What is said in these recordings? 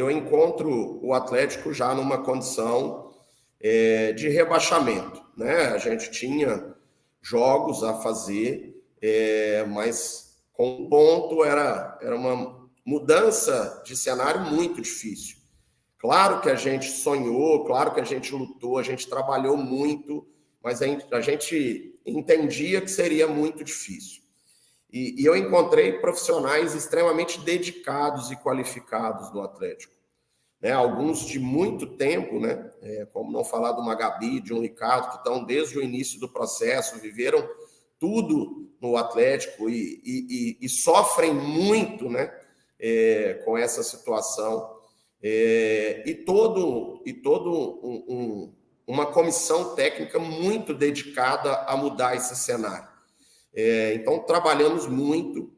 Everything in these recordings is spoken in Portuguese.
eu encontro o Atlético já numa condição de rebaixamento, né? A gente tinha jogos a fazer, mas com um ponto era uma mudança de cenário muito difícil. Claro que a gente sonhou, claro que a gente lutou, a gente trabalhou muito, mas a gente entendia que seria muito difícil. E eu encontrei profissionais extremamente dedicados e qualificados no Atlético, né? Alguns de muito tempo, né? Como não falar de uma Gabi, de um Ricardo, que estão desde o início do processo, viveram tudo no Atlético e sofrem muito, né? Com essa situação. Uma comissão técnica muito dedicada a mudar esse cenário. Então, trabalhamos muito.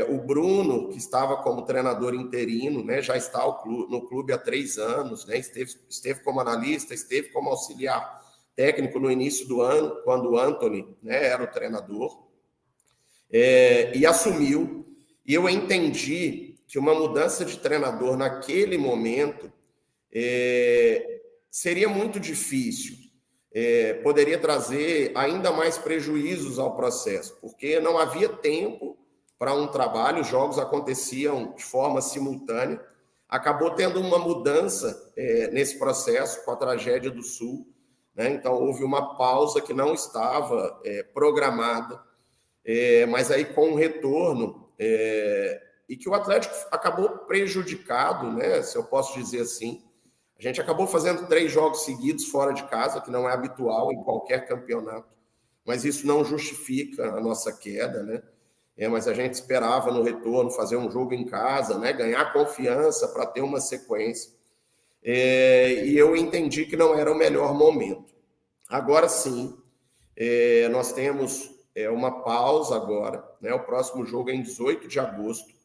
O Bruno, que estava como treinador interino, né, já está no clube há 3 anos, né, esteve como analista, esteve como auxiliar técnico no inío do ano, quando o Anthony, né, era o treinador, e assumiu. E eu entendi que uma mudança de treinador naquele momento seria muito difícil. Poderia trazer ainda mais prejuízos ao processo, porque não havia tempo para um trabalho, os jogos aconteciam de forma simultânea. Acabou tendo uma mudança nesse processo com a tragédia do Sul, né? Então, houve uma pausa que não estava programada, mas aí com o retorno, e que o Atlético acabou prejudicado, né? Se eu posso dizer assim. A gente acabou fazendo 3 jogos seguidos fora de casa, que não é habitual em qualquer campeonato, mas isso não justifica a nossa queda, né? Mas a gente esperava no retorno fazer um jogo em casa, né? Ganhar confiança para ter uma sequência. E eu entendi que não era o melhor momento. Agora sim, nós temos uma pausa agora, né? O próximo jogo é em 18 de agosto.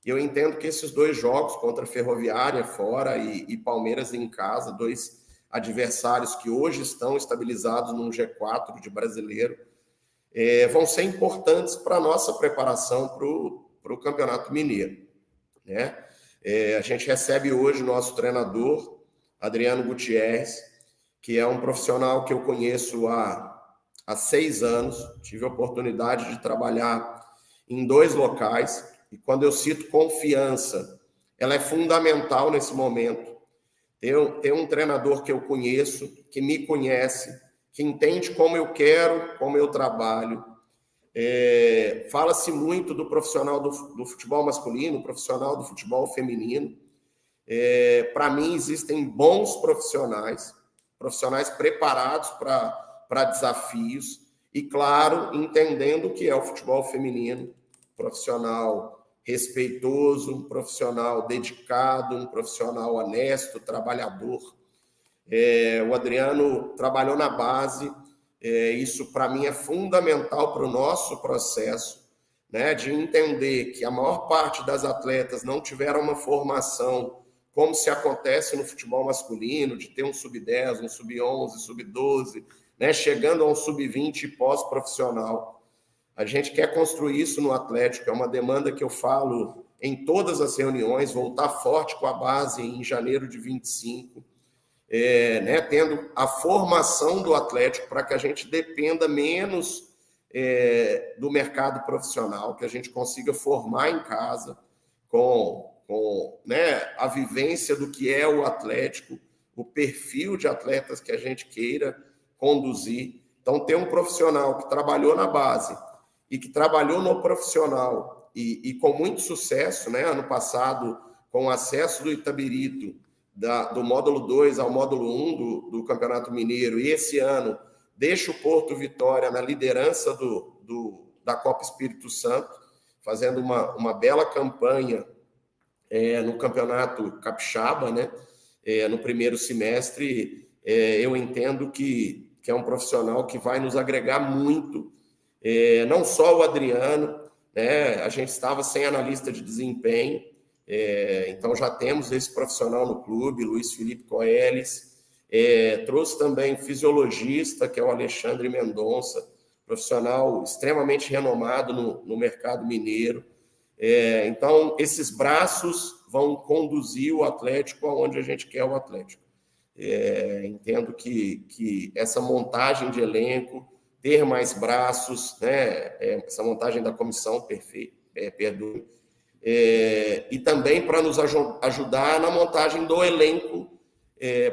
E eu entendo que esses 2 jogos, contra a Ferroviária fora e Palmeiras em casa, 2 adversários que hoje estão estabilizados num G4 de brasileiro, vão ser importantes para a nossa preparação para o Campeonato Mineiro, né? A gente recebe hoje o nosso treinador, Adriano Gutierrez, que é um profissional que eu conheço há 6 anos, tive a oportunidade de trabalhar em 2 locais, e quando eu cito confiança, ela é fundamental nesse momento. Ter um treinador que eu conheço, que me conhece, que entende como eu quero, como eu trabalho. Fala-se muito do profissional do futebol masculino, profissional do futebol feminino. Para mim, existem bons profissionais preparados para desafios e, claro, entendendo o que é o futebol feminino, profissional respeitoso, um profissional dedicado, um profissional honesto, trabalhador. O Adriano trabalhou na base, isso para mim é fundamental para o nosso processo, né, de entender que a maior parte das atletas não tiveram uma formação como se acontece no futebol masculino, de ter um sub-10, um sub-11, sub-12, né, chegando a um sub-20 pós-profissional. A gente quer construir isso no Atlético, é uma demanda que eu falo em todas as reuniões, voltar forte com a base em janeiro de 25, né, tendo a formação do Atlético para que a gente dependa menos do mercado profissional, que a gente consiga formar em casa com né, a vivência do que é o Atlético, o perfil de atletas que a gente queira conduzir. Então, ter um profissional que trabalhou na base e que trabalhou no profissional e com muito sucesso, né? Ano passado, com o acesso do Itabirito, do módulo 2 ao módulo 1 do Campeonato Mineiro, e esse ano deixa o Porto Vitória na liderança da Copa Espírito Santo, fazendo uma bela campanha no Campeonato Capixaba, né? No primeiro semestre, eu entendo que é um profissional que vai nos agregar muito. Não só o Adriano, né? A gente estava sem analista de desempenho, então já temos esse profissional no clube, Luiz Felipe Coeles, trouxe também o fisiologista, que é o Alexandre Mendonça, profissional extremamente renomado no mercado mineiro. Então, esses braços vão conduzir o Atlético aonde a gente quer o Atlético. Entendo que essa montagem de elenco, ter mais braços, né, essa montagem da comissão perdoe, e também para nos ajudar na montagem do elenco,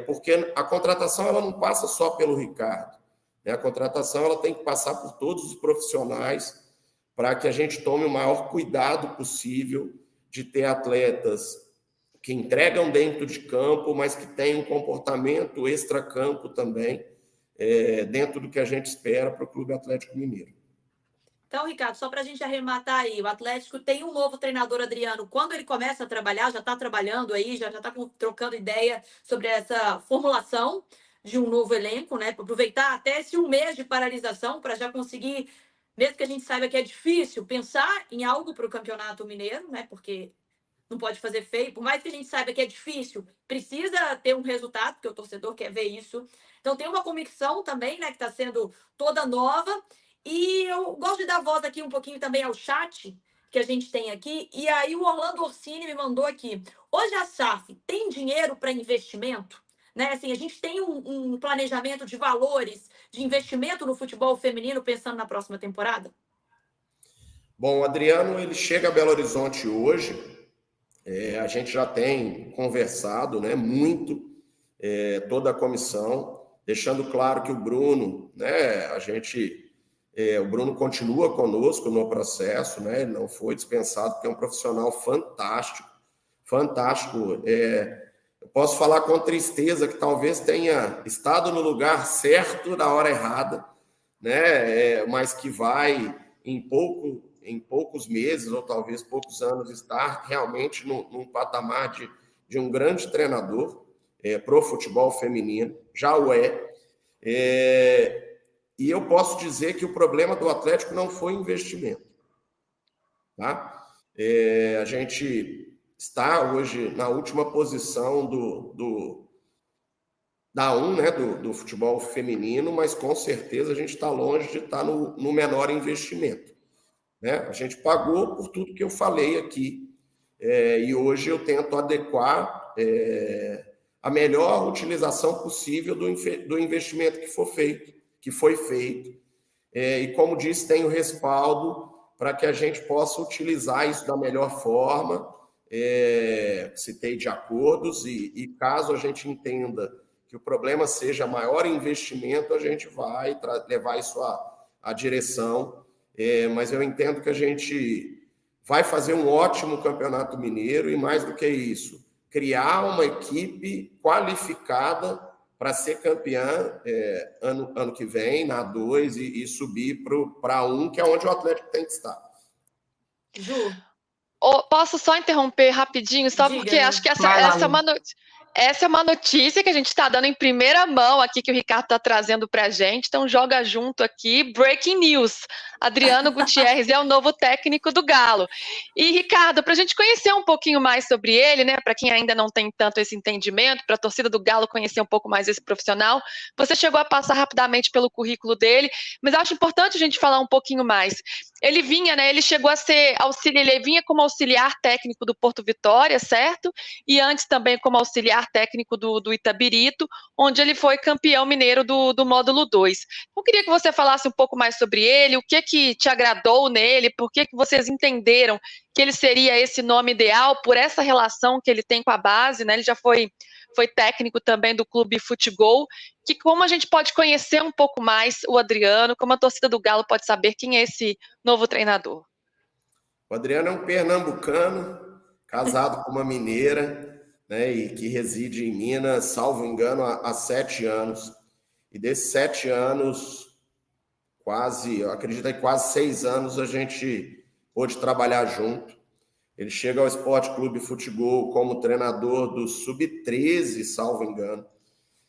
porque a contratação ela não passa só pelo Ricardo, né? A contratação ela tem que passar por todos os profissionais para que a gente tome o maior cuidado possível de ter atletas que entregam dentro de campo, mas que têm um comportamento extracampo também, dentro do que a gente espera para o Clube Atlético Mineiro. Então, Ricardo, só para a gente arrematar aí, o Atlético tem um novo treinador, Adriano. Quando ele começa a trabalhar, já está trabalhando aí, já está trocando ideia sobre essa formulação de um novo elenco, né? Para aproveitar até esse um mês de paralisação para já conseguir, mesmo que a gente saiba que é difícil, pensar em algo para o Campeonato Mineiro, né? Porque não pode fazer feio, por mais que a gente saiba que é difícil, precisa ter um resultado, porque o torcedor quer ver isso. Então tem uma comissão também, né, que está sendo toda nova. E eu gosto de dar voz aqui um pouquinho também ao chat que a gente tem aqui. E aí o Orlando Orsini me mandou aqui. Hoje a SAF tem dinheiro para investimento? Né? Assim, a gente tem um planejamento de valores, de investimento no futebol feminino pensando na próxima temporada? Bom, o Adriano ele chega a Belo Horizonte hoje. A gente já tem conversado, né, muito, toda a comissão, deixando claro que o Bruno, né, o Bruno continua conosco no processo, né, ele não foi dispensado, porque é um profissional fantástico, fantástico. Eu posso falar com tristeza que talvez tenha estado no lugar certo na hora errada, né, mas que vai em poucos meses ou talvez poucos anos estar realmente num patamar de um grande treinador para o futebol feminino, já o é. E eu posso dizer que o problema do Atlético não foi investimento. Tá? A gente está hoje na última posição da né, do futebol feminino, mas com certeza a gente está longe de estar no menor investimento. Né? A gente pagou por tudo que eu falei aqui, e hoje eu tento adequar a melhor utilização possível do investimento que foi feito, e como disse, tem o respaldo para que a gente possa utilizar isso da melhor forma. Citei de acordos, e caso a gente entenda que o problema seja maior investimento, a gente vai levar isso à direção. Mas eu entendo que a gente vai fazer um ótimo Campeonato Mineiro e, mais do que isso, criar uma equipe qualificada para ser campeã ano que vem, na 2, e subir para 1, que é onde o Atlético tem que estar. Ju, Posso só interromper rapidinho, só diga, porque Ju. acho que essa é uma notícia que a gente está dando em primeira mão aqui, que o Ricardo está trazendo para a gente, então joga junto aqui, breaking news, Adriano Gutierrez é o novo técnico do Galo. E Ricardo, para a gente conhecer um pouquinho mais sobre ele, né, para quem ainda não tem tanto esse entendimento, para a torcida do Galo conhecer um pouco mais esse profissional, você chegou a passar rapidamente pelo currículo dele, mas eu acho importante a gente falar um pouquinho mais. Ele vinha, né, ele chegou a ser auxiliar, ele vinha como auxiliar técnico do Porto Vitória, certo? E antes também como auxiliar técnico do Itabirito, onde ele foi campeão mineiro do módulo 2. Eu queria que você falasse um pouco mais sobre ele, o que te agradou nele, por que vocês entenderam que ele seria esse nome ideal por essa relação que ele tem com a base, né? Ele já foi técnico também do Clube Futebol, que como a gente pode conhecer um pouco mais o Adriano, como a torcida do Galo pode saber quem é esse novo treinador. O Adriano é um pernambucano, casado com uma mineira, né, e que reside em Minas, salvo engano, há 7 anos. E desses 7 anos, eu acredito que quase 6 anos a gente pôde trabalhar junto. Ele chega ao Esporte Clube Futebol como treinador do Sub-13, salvo engano,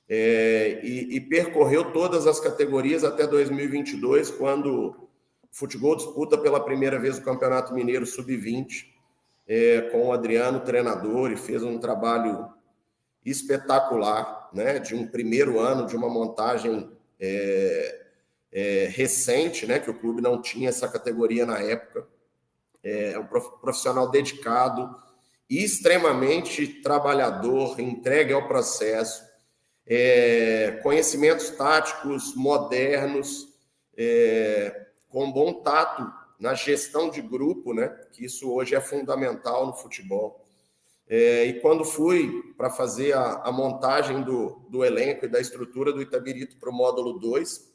e percorreu todas as categorias até 2022, quando o Futebol disputa pela primeira vez o Campeonato Mineiro Sub-20, com o Adriano treinador, e fez um trabalho espetacular, né, de um primeiro ano, de uma montagem recente, né, que o clube não tinha essa categoria na época. É um profissional dedicado extremamente trabalhador, entregue ao processo, conhecimentos táticos modernos, com bom tato na gestão de grupo, né? Que isso hoje é fundamental no futebol. E quando fui para fazer a montagem do elenco e da estrutura do Itabirito para o módulo 2,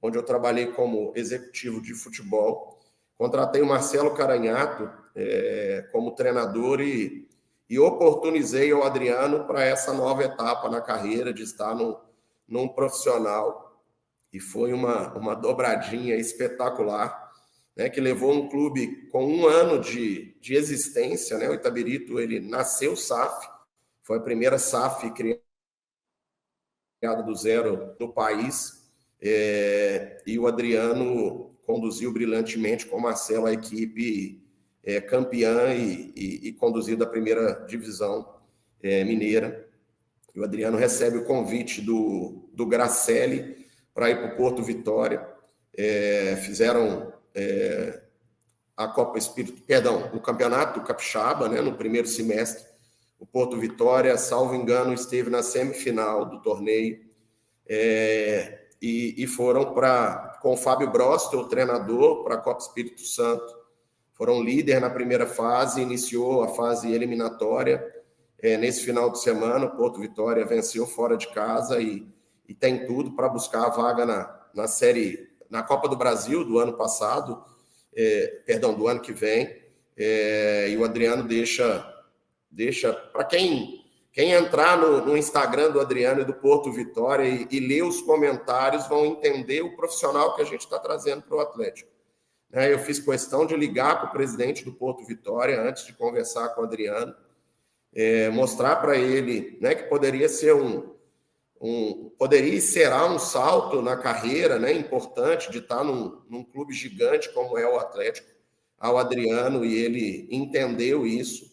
onde eu trabalhei como executivo de futebol, contratei o Marcelo Caranhato como treinador e oportunizei o Adriano para essa nova etapa na carreira de estar num profissional. E foi uma dobradinha espetacular, né, que levou um clube com 1 ano de existência, né? O Itabirito, ele nasceu SAF, foi a primeira SAF criada do zero no país, e o Adriano conduziu brilhantemente com o Marcelo a equipe campeã e conduzido a primeira divisão mineira. E o Adriano recebe o convite do Gracelli para ir para o Porto Vitória. Fizeram a Copa Espírito, perdão, o Campeonato Capixaba, né, no primeiro semestre. O Porto Vitória, salvo engano, esteve na semifinal do torneio, e foram com o Fábio Broster, o treinador, para a Copa Espírito Santo. Foram líder na primeira fase, iniciou a fase eliminatória. Nesse final de semana, o Porto Vitória venceu fora de casa e tem tudo para buscar a vaga na Copa do Brasil do ano passado, do ano que vem. E o Adriano deixa para quem entrar no Instagram do Adriano e do Porto Vitória e ler os comentários, vão entender o profissional que a gente está trazendo para o Atlético. Eu fiz questão de ligar para o presidente do Porto Vitória antes de conversar com o Adriano, mostrar para ele, né, que poderia ser poderia e será um salto na carreira, né, importante de estar num clube gigante como é o Atlético, ao Adriano, e ele entendeu isso.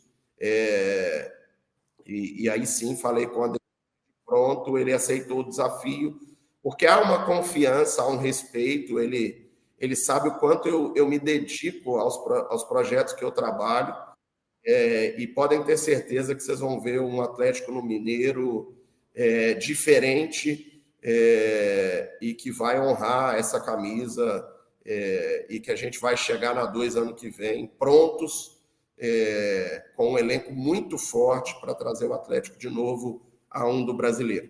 E aí sim falei com o Adriano, pronto, ele aceitou o desafio, porque há uma confiança, há um respeito, ele sabe o quanto eu me dedico aos projetos que eu trabalho, e podem ter certeza que vocês vão ver um Atlético no Mineiro diferente, e que vai honrar essa camisa, e que a gente vai chegar na 2 ano que vem prontos, com um elenco muito forte para trazer o Atlético de novo a 1 do brasileiro.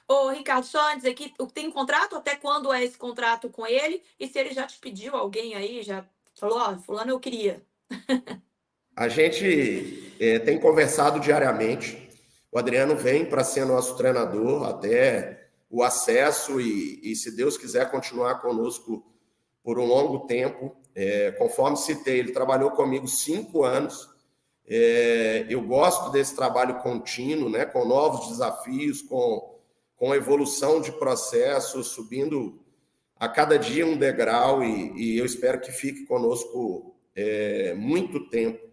Ô, Ricardo, só antes aqui, tem contrato? Até quando é esse contrato com ele? E se ele já te pediu, alguém aí já falou, fulano eu queria? A gente tem conversado diariamente. O Adriano vem para ser nosso treinador até o acesso e, se Deus quiser, continuar conosco por um longo tempo. Conforme citei, ele trabalhou comigo 5 anos. Eu gosto desse trabalho contínuo, né, com novos desafios, com evolução de processo, subindo a cada dia um degrau, e eu espero que fique conosco muito tempo.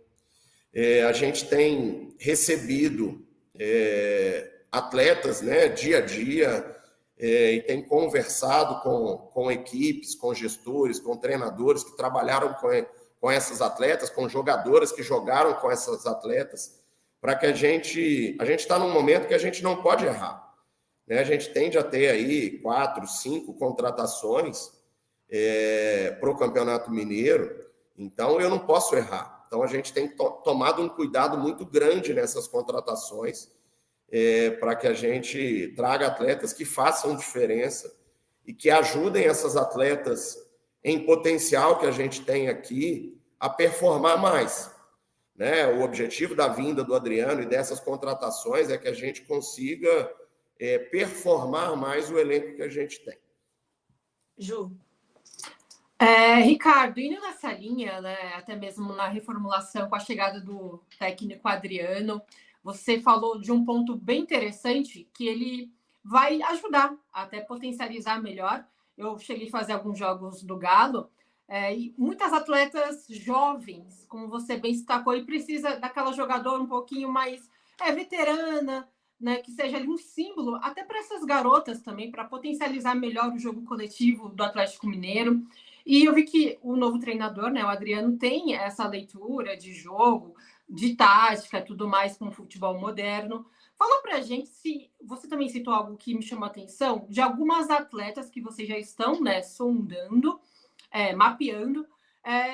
A gente tem recebido atletas, né, dia a dia, e tem conversado com equipes, com gestores, com treinadores que trabalharam com essas atletas, com jogadoras que jogaram com essas atletas, para que a gente está num momento que a gente não pode errar. Né? A gente tende a ter aí 4, 5 contratações para o Campeonato Mineiro, então eu não posso errar. Então a gente tem tomado um cuidado muito grande nessas contratações, para que a gente traga atletas que façam diferença e que ajudem essas atletas em potencial que a gente tem aqui a performar mais. Né? O objetivo da vinda do Adriano e dessas contratações é que a gente consiga performar mais o elenco que a gente tem. Ju. Ricardo, indo nessa linha, né, até mesmo na reformulação com a chegada do técnico Adriano, você falou de um ponto bem interessante, que ele vai ajudar a até potencializar melhor. Eu cheguei a fazer alguns jogos do Galo, e muitas atletas jovens, como você bem destacou, e precisa daquela jogadora um pouquinho mais veterana, né, que seja ali um símbolo, até para essas garotas também, para potencializar melhor o jogo coletivo do Atlético Mineiro. E eu vi que o novo treinador, né, o Adriano, tem essa leitura de jogo, de tática e tudo mais com o futebol moderno. Fala pra gente se você também citou algo que me chamou a atenção, de algumas atletas que vocês já estão, né, sondando, mapeando,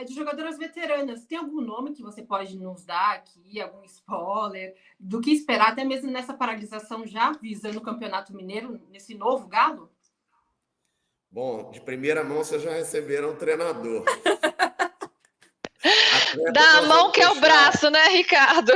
de jogadoras veteranas. Tem algum nome que você pode nos dar aqui, algum spoiler, do que esperar, até mesmo nessa paralisação já visando o Campeonato Mineiro, nesse novo Galo? Bom, de primeira mão vocês já receberam um treinador. Dá a mão que é o braço, né, Ricardo?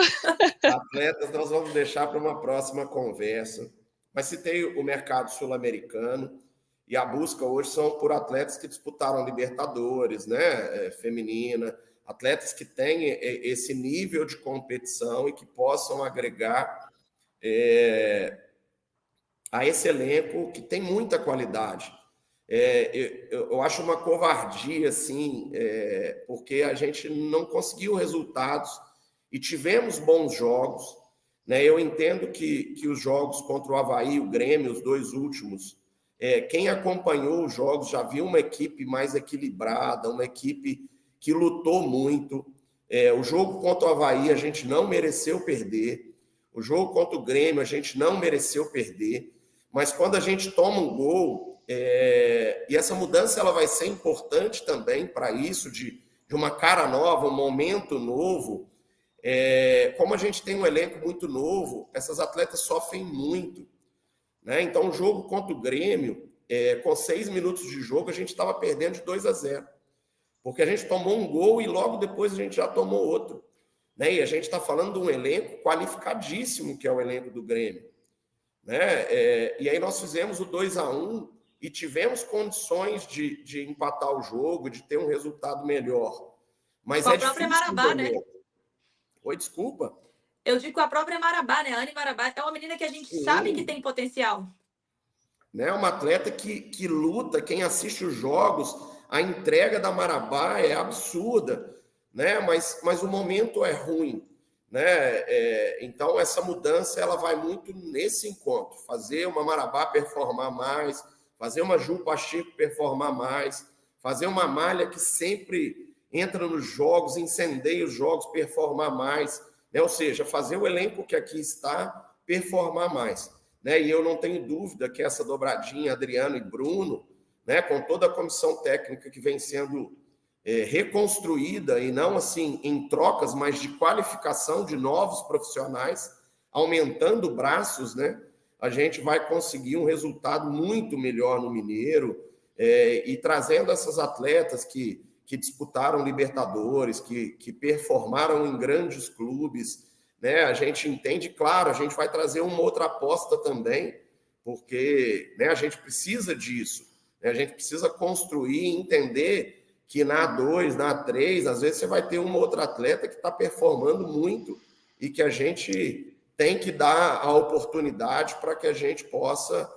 Atletas nós vamos deixar para uma próxima conversa. Mas citei o mercado sul-americano e a busca hoje são por atletas que disputaram Libertadores, né, feminina, atletas que têm esse nível de competição e que possam agregar a esse elenco que tem muita qualidade. Eu acho uma covardia, assim, porque a gente não conseguiu resultados e tivemos bons jogos, né? Eu entendo que os jogos contra o Avaí, o Grêmio, os dois últimos, quem acompanhou os jogos já viu uma equipe mais equilibrada, uma equipe que lutou muito. O jogo contra o Avaí a gente não mereceu perder, o jogo contra o Grêmio a gente não mereceu perder, mas quando a gente toma um gol, e essa mudança ela vai ser importante também para isso, de uma cara nova, um momento novo. Como a gente tem um elenco muito novo, essas atletas sofrem muito, né? Então, o jogo contra o Grêmio, com 6 minutos de jogo, a gente estava perdendo de 2-0, porque a gente tomou um gol e logo depois a gente já tomou outro, né? E a gente está falando de um elenco qualificadíssimo, que é o elenco do Grêmio, né? E aí nós fizemos o 2-1 e tivemos condições de empatar o jogo, de ter um resultado melhor. Mas com a própria Marabá, né? Oi, desculpa. Eu digo a própria Marabá, né? A Anne Marabá é uma menina que a gente sabe que tem potencial. Né? Uma atleta que luta, quem assiste os jogos, a entrega da Marabá é absurda, né? Mas o momento é ruim, né? Então, essa mudança ela vai muito nesse encontro, fazer uma Marabá performar mais, fazer uma Ju Pacheco performar mais, fazer uma Malha que sempre entra nos jogos, incendeia os jogos, performar mais, né? Ou seja, fazer o elenco que aqui está performar mais, né? E eu não tenho dúvida que essa dobradinha, Adriano e Bruno, né, com toda a comissão técnica que vem sendo reconstruída, e não assim em trocas, mas de qualificação de novos profissionais, aumentando braços, né? A gente vai conseguir um resultado muito melhor no Mineiro, e trazendo essas atletas que disputaram Libertadores, que performaram em grandes clubes, né? A gente entende, claro, a gente vai trazer uma outra aposta também, porque, né, a gente precisa disso, né? A gente precisa construir e entender que na A2, na A3, às vezes você vai ter uma outra atleta que está performando muito e que a gente tem que dar a oportunidade para que a gente possa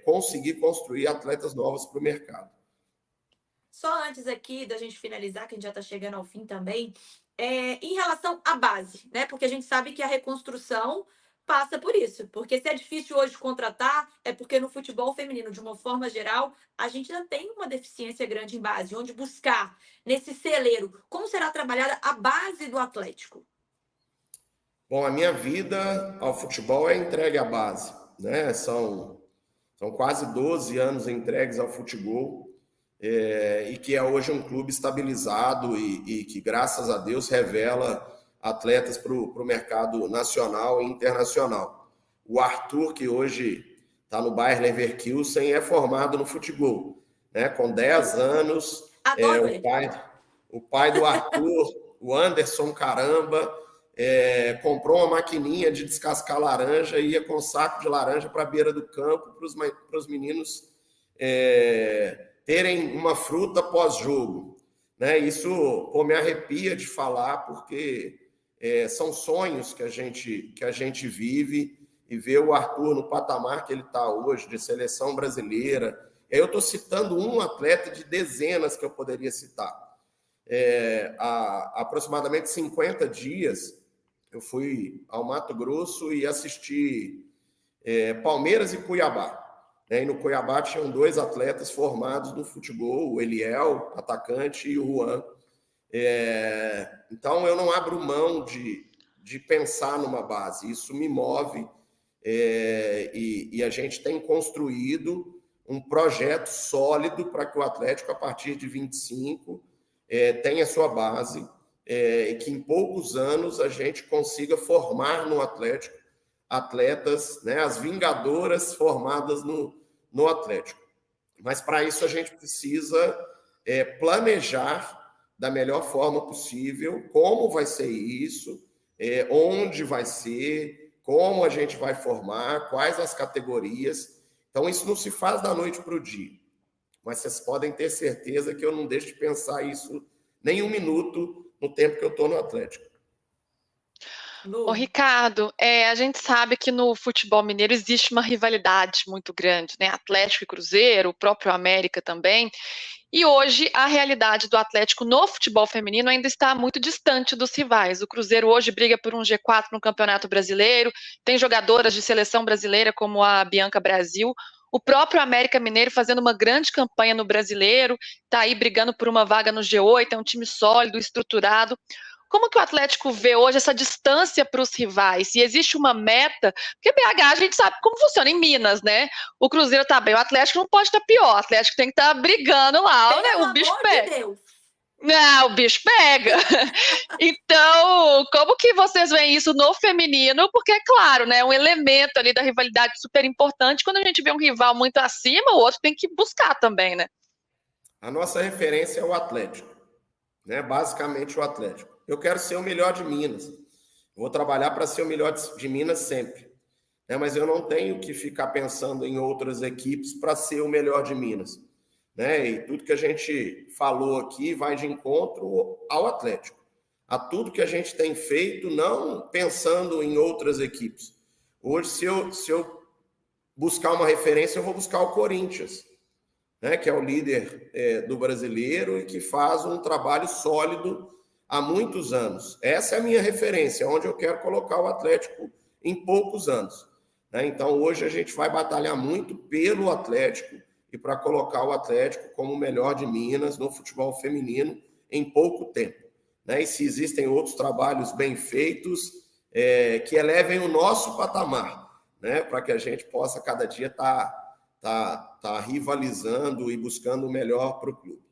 conseguir construir atletas novos para o mercado. Só antes aqui da gente finalizar, que a gente já está chegando ao fim também, em relação à base, né? Porque a gente sabe que a reconstrução passa por isso. Porque se é difícil hoje contratar, é porque no futebol feminino, de uma forma geral, a gente ainda tem uma deficiência grande em base, onde buscar nesse celeiro. Como será trabalhada a base do Atlético? Bom, a minha vida ao futebol é entregue à base, né? São quase 12 anos entregues ao futebol, e que é hoje um clube estabilizado e que, graças a Deus, revela atletas para o mercado nacional e internacional. O Arthur, que hoje está no Bayer Leverkusen, é formado no futebol, né? Com 10 anos, o pai do Arthur, o Anderson Caramba, comprou uma maquininha de descascar laranja e ia com um saco de laranja para a beira do campo para os meninos terem uma fruta pós-jogo, né? Isso me arrepia de falar, porque são sonhos que a gente vive, e ver o Arthur no patamar que ele está hoje, de seleção brasileira. Eu estou citando um atleta de dezenas que eu poderia citar. Há aproximadamente 50 dias, eu fui ao Mato Grosso e assisti Palmeiras e Cuiabá. E no Cuiabá tinham 2 atletas formados no futebol, o Eliel, atacante, e o Juan, Então, eu não abro mão de pensar numa base. Isso me move e a gente tem construído um projeto sólido para que o Atlético, a partir de 25, tenha sua base e que em poucos anos a gente consiga formar no Atlético atletas, né, as vingadoras formadas no Atlético. Mas para isso a gente precisa planejar da melhor forma possível como vai ser isso, onde vai ser, como a gente vai formar, quais as categorias. Então, isso não se faz da noite para o dia. Mas vocês podem ter certeza que eu não deixo de pensar isso nem um minuto no tempo que eu estou no Atlético. Ô, Ricardo, a gente sabe que no futebol mineiro existe uma rivalidade muito grande, né? Atlético e Cruzeiro, o próprio América também. E hoje a realidade do Atlético no futebol feminino ainda está muito distante dos rivais. O Cruzeiro hoje briga por um G4 no Campeonato Brasileiro, tem jogadoras de seleção brasileira como a Bianca Brasil. O próprio América Mineiro fazendo uma grande campanha no Brasileiro, está aí brigando por uma vaga no G8, é um time sólido, estruturado. Como que o Atlético vê hoje essa distância para os rivais? Se existe uma meta, porque BH a gente sabe como funciona em Minas, né? O Cruzeiro tá bem, o Atlético não pode estar pior, o Atlético tem que estar brigando lá, né? O bicho pega. Pelo amor de Deus. Não, o bicho pega. Então, como que vocês veem isso no feminino? Porque, é claro, né, um elemento ali da rivalidade super importante. Quando a gente vê um rival muito acima, o outro tem que buscar também, né? A nossa referência é o Atlético, né? Basicamente o Atlético. Eu quero ser o melhor de Minas. Vou trabalhar para ser o melhor de Minas sempre. Mas eu não tenho que ficar pensando em outras equipes para ser o melhor de Minas. E tudo que a gente falou aqui vai de encontro ao Atlético. A tudo que a gente tem feito, não pensando em outras equipes. Hoje, se eu buscar uma referência, eu vou buscar o Corinthians, que é o líder do brasileiro e que faz um trabalho sólido há muitos anos. Essa é a minha referência, onde eu quero colocar o Atlético em poucos anos. Então, hoje a gente vai batalhar muito pelo Atlético e para colocar o Atlético como o melhor de Minas no futebol feminino em pouco tempo. E se existem outros trabalhos bem feitos que elevem o nosso patamar, para que a gente possa cada dia estar rivalizando e buscando o melhor para o clube.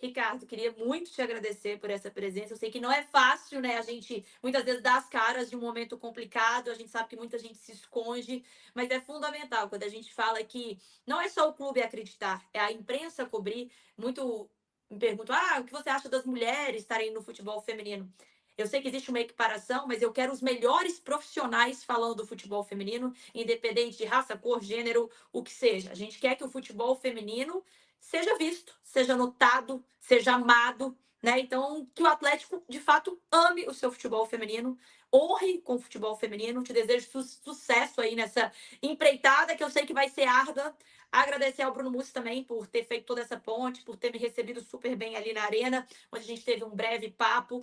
Ricardo, queria muito te agradecer por essa presença. Eu sei que não é fácil, né? A gente muitas vezes dá as caras de um momento complicado, a gente sabe que muita gente se esconde, mas é fundamental quando a gente fala que não é só o clube acreditar, é a imprensa cobrir. Muito me perguntam, o que você acha das mulheres estarem no futebol feminino? Eu sei que existe uma equiparação, mas eu quero os melhores profissionais falando do futebol feminino, independente de raça, cor, gênero, o que seja. A gente quer que o futebol feminino seja visto, seja notado, seja amado, né? Então, que o Atlético, de fato, ame o seu futebol feminino, honre com o futebol feminino. Te desejo sucesso aí nessa empreitada, que eu sei que vai ser árdua. Agradecer ao Bruno Mussi também por ter feito toda essa ponte, por ter me recebido super bem ali na arena, onde a gente teve um breve papo.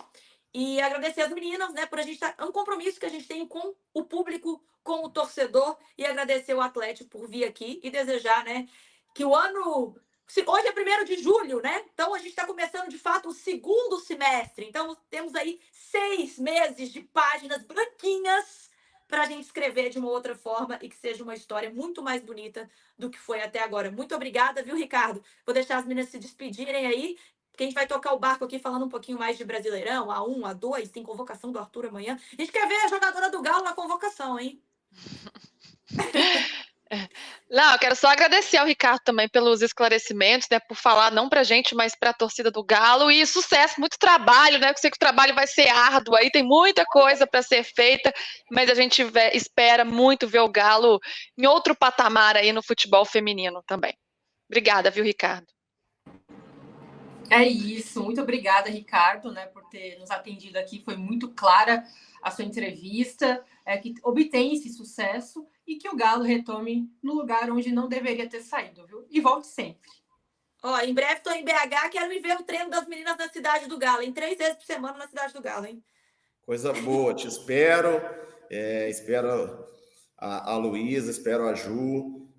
E agradecer as meninas, né, por a gente estar. É um compromisso que a gente tem com o público, com o torcedor, e agradecer o Atlético por vir aqui e desejar, né, que o ano. Hoje é 1º de julho, né? Então a gente está começando de fato o segundo semestre. Então temos aí 6 meses de páginas branquinhas para a gente escrever de uma outra forma e que seja uma história muito mais bonita do que foi até agora. Muito obrigada, viu, Ricardo? Vou deixar as meninas se despedirem aí, porque a gente vai tocar o barco aqui falando um pouquinho mais de Brasileirão, A1, A2, tem convocação do Arthur amanhã. A gente quer ver a jogadora do Galo na convocação, hein? Não, eu quero só agradecer ao Ricardo também pelos esclarecimentos, né, por falar não pra gente, mas pra torcida do Galo, e sucesso, muito trabalho, né, eu sei que o trabalho vai ser árduo aí, tem muita coisa para ser feita, mas a gente espera muito ver o Galo em outro patamar aí no futebol feminino também. Obrigada, viu, Ricardo? É isso, muito obrigada, Ricardo, né, por ter nos atendido aqui, foi muito clara a sua entrevista, que obtém esse sucesso e que o Galo retome no lugar onde não deveria ter saído, viu? E volte sempre. Em breve estou em BH, quero me ver o treino das meninas na Cidade do Galo, em 3 vezes por semana na Cidade do Galo, hein? Coisa boa, te espero, espero a Luísa, espero a Ju,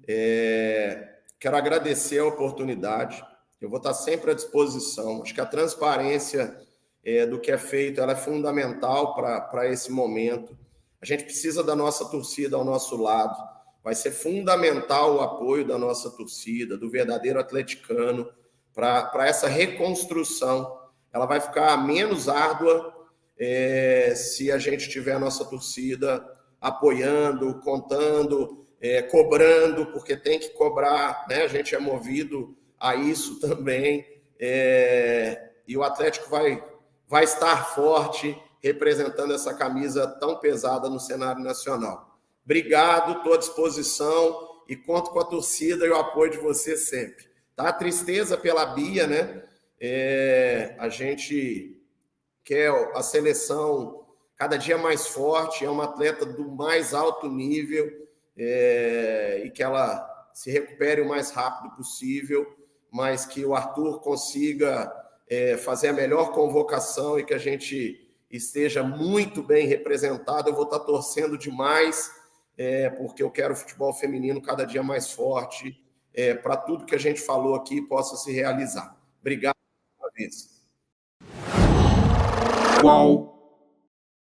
quero agradecer a oportunidade, Eu vou estar sempre à disposição. Acho que a transparência do que é feito ela é fundamental para esse momento. A gente precisa da nossa torcida ao nosso lado. Vai ser fundamental o apoio da nossa torcida, do verdadeiro atleticano, para essa reconstrução. Ela vai ficar menos árdua se a gente tiver a nossa torcida apoiando, contando, cobrando, porque tem que cobrar, né? A gente é movido a isso também. E o Atlético vai estar forte representando essa camisa tão pesada no cenário nacional. Obrigado, estou à disposição e conto com a torcida e o apoio de vocês sempre. Tá? Tristeza pela Bia, né? A gente quer a seleção cada dia mais forte, é uma atleta do mais alto nível e que ela se recupere o mais rápido possível, mas que o Arthur consiga fazer a melhor convocação e que a gente esteja muito bem representado. Eu vou estar torcendo demais, porque eu quero o futebol feminino cada dia mais forte, para tudo que a gente falou aqui possa se realizar. Obrigado uma vez. Qual?